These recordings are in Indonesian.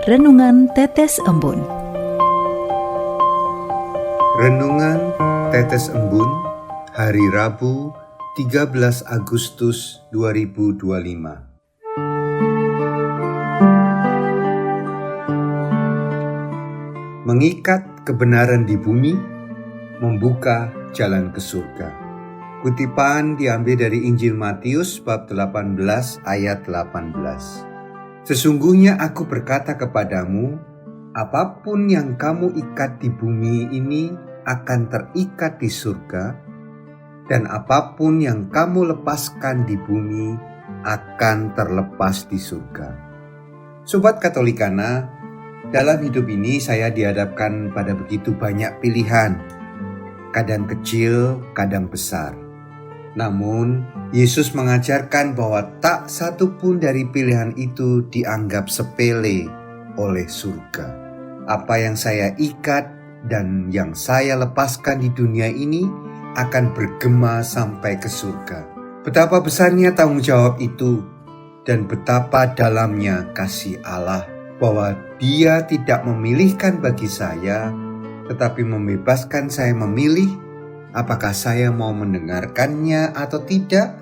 Renungan Tetes Embun. Renungan Tetes Embun, hari Rabu 13 Agustus 2025. Mengikat kebenaran di bumi, membuka jalan ke surga. Kutipan diambil dari Injil Matius bab 18 ayat 18. Sesungguhnya aku berkata kepadamu, apapun yang kamu ikat di bumi ini akan terikat di surga, dan apapun yang kamu lepaskan di bumi akan terlepas di surga. Sobat Katolikana, dalam hidup ini saya dihadapkan pada begitu banyak pilihan, kadang kecil, kadang besar. Namun, Yesus mengajarkan bahwa tak satu pun dari pilihan itu dianggap sepele oleh surga. Apa yang saya ikat dan yang saya lepaskan di dunia ini akan bergema sampai ke surga. Betapa besarnya tanggung jawab itu dan betapa dalamnya kasih Allah, bahwa Dia tidak memilihkan bagi saya, tetapi membebaskan saya memilih apakah saya mau mendengarkannya atau tidak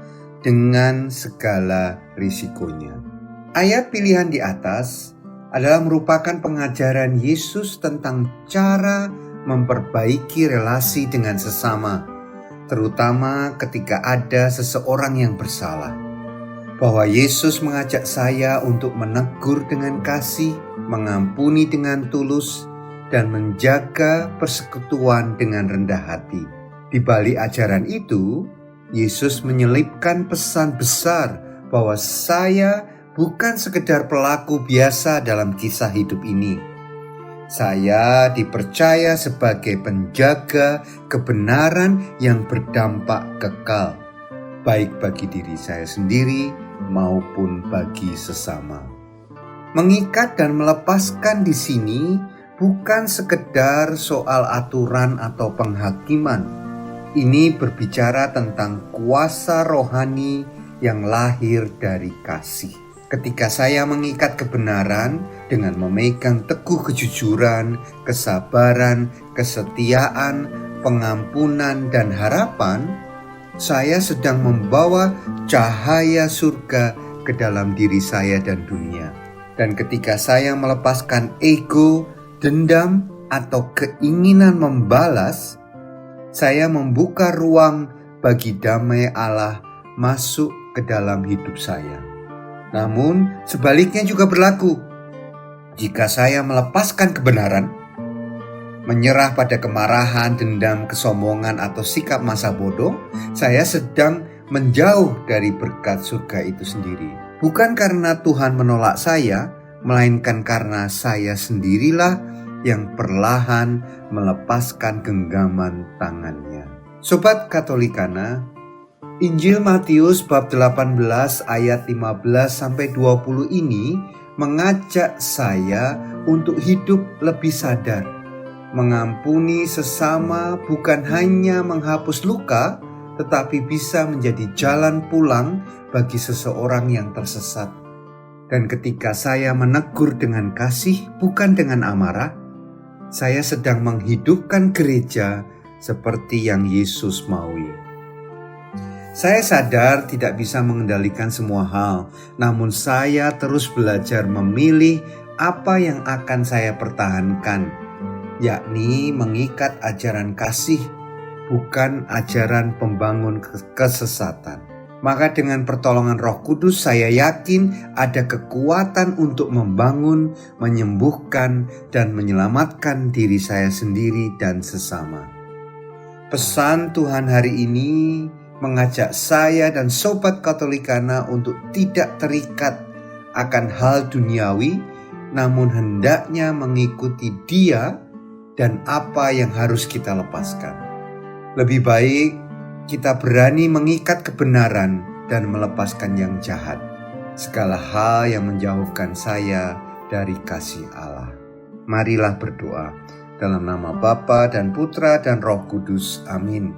dengan segala risikonya. Ayat pilihan di atas adalah merupakan pengajaran Yesus tentang cara memperbaiki relasi dengan sesama, terutama ketika ada seseorang yang bersalah. Bahwa Yesus mengajak saya untuk menegur dengan kasih, mengampuni dengan tulus, dan menjaga persekutuan dengan rendah hati. Di balik ajaran itu, Yesus menyelipkan pesan besar bahwa saya bukan sekedar pelaku biasa dalam kisah hidup ini. Saya dipercaya sebagai penjaga kebenaran yang berdampak kekal, baik bagi diri saya sendiri maupun bagi sesama. Mengikat dan melepaskan di sini bukan sekedar soal aturan atau penghakiman. Ini berbicara tentang kuasa rohani yang lahir dari kasih. Ketika saya mengikat kebenaran dengan memegang teguh kejujuran, kesabaran, kesetiaan, pengampunan, dan harapan, saya sedang membawa cahaya surga ke dalam diri saya dan dunia. Dan ketika saya melepaskan ego, dendam, atau keinginan membalas, saya membuka ruang bagi damai Allah masuk ke dalam hidup saya. Namun, sebaliknya juga berlaku. Jika saya melepaskan kebenaran, menyerah pada kemarahan, dendam, kesombongan, atau sikap masa bodoh, saya sedang menjauh dari berkat surga itu sendiri. Bukan karena Tuhan menolak saya, melainkan karena saya sendirilah yang perlahan melepaskan genggaman tangannya. Sobat Katolikana, Injil Matius bab 18 ayat 15-20 ini mengajak saya untuk hidup lebih sadar. Mengampuni sesama bukan hanya menghapus luka, tetapi bisa menjadi jalan pulang bagi seseorang yang tersesat. Dan ketika saya menegur dengan kasih, bukan dengan amarah, saya sedang menghidupkan gereja seperti yang Yesus maui. Saya sadar tidak bisa mengendalikan semua hal, namun saya terus belajar memilih apa yang akan saya pertahankan, yakni mengikat ajaran kasih, bukan ajaran pembangun kesesatan. Maka dengan pertolongan Roh Kudus saya yakin ada kekuatan untuk membangun, menyembuhkan, dan menyelamatkan diri saya sendiri dan sesama. Pesan Tuhan hari ini mengajak saya dan Sobat Katolikana untuk tidak terikat akan hal duniawi, namun hendaknya mengikuti Dia dan apa yang harus kita lepaskan. Lebih baik kita berani mengikat kebenaran dan melepaskan yang jahat, segala hal yang menjauhkan saya dari kasih Allah. Marilah berdoa dalam nama Bapa dan Putra dan Roh Kudus. Amin.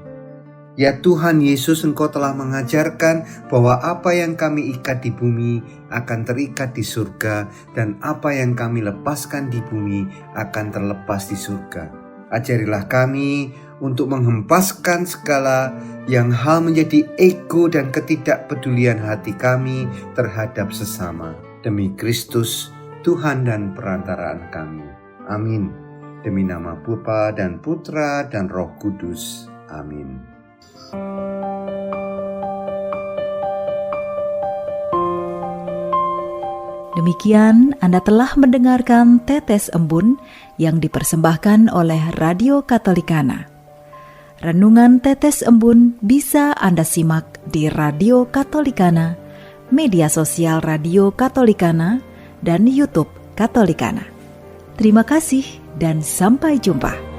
Ya Tuhan Yesus, Engkau telah mengajarkan bahwa apa yang kami ikat di bumi akan terikat di surga, dan apa yang kami lepaskan di bumi akan terlepas di surga. Ajarilah kami untuk menghempaskan segala yang hal menjadi ego dan ketidakpedulian hati kami terhadap sesama. Demi Kristus, Tuhan dan perantaraan kami. Amin. Demi nama Bapa dan Putra dan Roh Kudus. Amin. Demikian Anda telah mendengarkan Tetes Embun yang dipersembahkan oleh Radio Katolikana. Renungan Tetes Embun bisa Anda simak di Radio Katolikana, media sosial Radio Katolikana, dan YouTube Katolikana. Terima kasih dan sampai jumpa.